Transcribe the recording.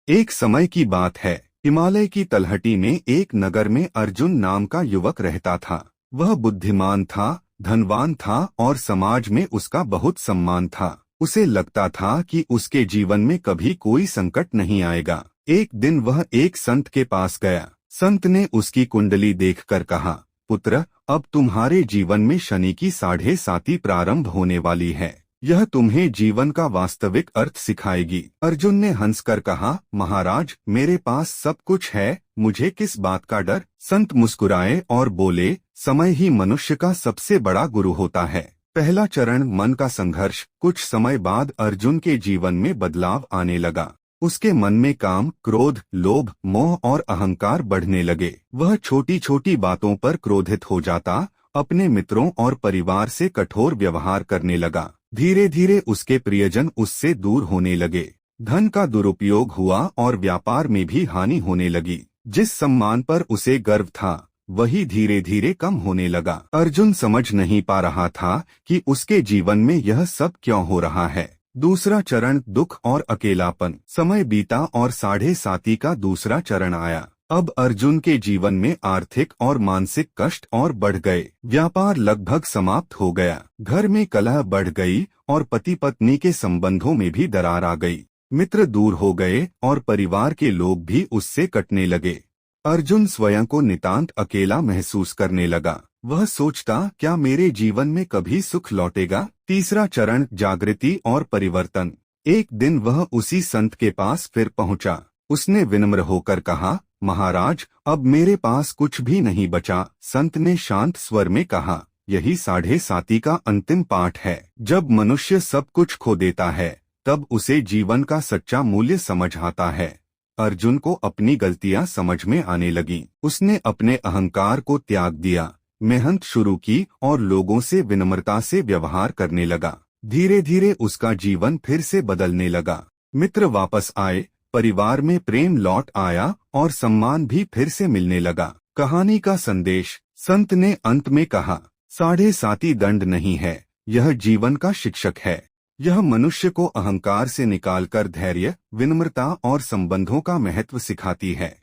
एक समय की बात है। हिमालय की तलहटी में एक नगर में अर्जुन नाम का युवक रहता था। वह बुद्धिमान था, धनवान था और समाज में उसका बहुत सम्मान था। उसे लगता था कि उसके जीवन में कभी कोई संकट नहीं आएगा। एक दिन वह एक संत के पास गया। संत ने उसकी कुंडली देखकर कहा, पुत्र, अब तुम्हारे जीवन में शनि की 7.5 प्रारंभ होने वाली है। यह तुम्हें जीवन का वास्तविक अर्थ सिखाएगी। अर्जुन ने हंसकर कहा, महाराज, मेरे पास सब कुछ है, मुझे किस बात का डर। संत मुस्कुराए और बोले, समय ही मनुष्य का सबसे बड़ा गुरु होता है। पहला चरण, मन का संघर्ष। कुछ समय बाद अर्जुन के जीवन में बदलाव आने लगा। उसके मन में काम, क्रोध, लोभ, मोह और अहंकार बढ़ने लगे। वह छोटी छोटी बातों पर क्रोधित हो जाता, अपने मित्रों और परिवार से कठोर व्यवहार करने लगा। धीरे धीरे उसके प्रियजन उससे दूर होने लगे। धन का दुरुपयोग हुआ और व्यापार में भी हानि होने लगी। जिस सम्मान पर उसे गर्व था, वही धीरे धीरे कम होने लगा। अर्जुन समझ नहीं पा रहा था कि उसके जीवन में यह सब क्यों हो रहा है। दूसरा चरण, दुख और अकेलापन। समय बीता और 7.5 का दूसरा चरण आया। अब अर्जुन के जीवन में आर्थिक और मानसिक कष्ट और बढ़ गए। व्यापार लगभग समाप्त हो गया। घर में कलह बढ़ गई और पति पत्नी के संबंधों में भी दरार आ गई। मित्र दूर हो गए और परिवार के लोग भी उससे कटने लगे। अर्जुन स्वयं को नितांत अकेला महसूस करने लगा। वह सोचता, क्या मेरे जीवन में कभी सुख लौटेगा। तीसरा चरण, जागृति और परिवर्तन। एक दिन वह उसी संत के पास फिर पहुंचा। उसने विनम्र होकर कहा, महाराज, अब मेरे पास कुछ भी नहीं बचा। संत ने शांत स्वर में कहा, यही 7.5 का अंतिम पाठ है। जब मनुष्य सब कुछ खो देता है, तब उसे जीवन का सच्चा मूल्य समझ आता है। अर्जुन को अपनी गलतियां समझ में आने लगी। उसने अपने अहंकार को त्याग दिया, मेहनत शुरू की और लोगों से विनम्रता से व्यवहार करने लगा। धीरे धीरे उसका जीवन फिर से बदलने लगा। मित्र वापस आए, परिवार में प्रेम लौट आया और सम्मान भी फिर से मिलने लगा। कहानी का संदेश, संत ने अंत में कहा, 7.5 दंड नहीं है, यह जीवन का शिक्षक है। यह मनुष्य को अहंकार से निकालकर धैर्य, विनम्रता और संबंधों का महत्व सिखाती है।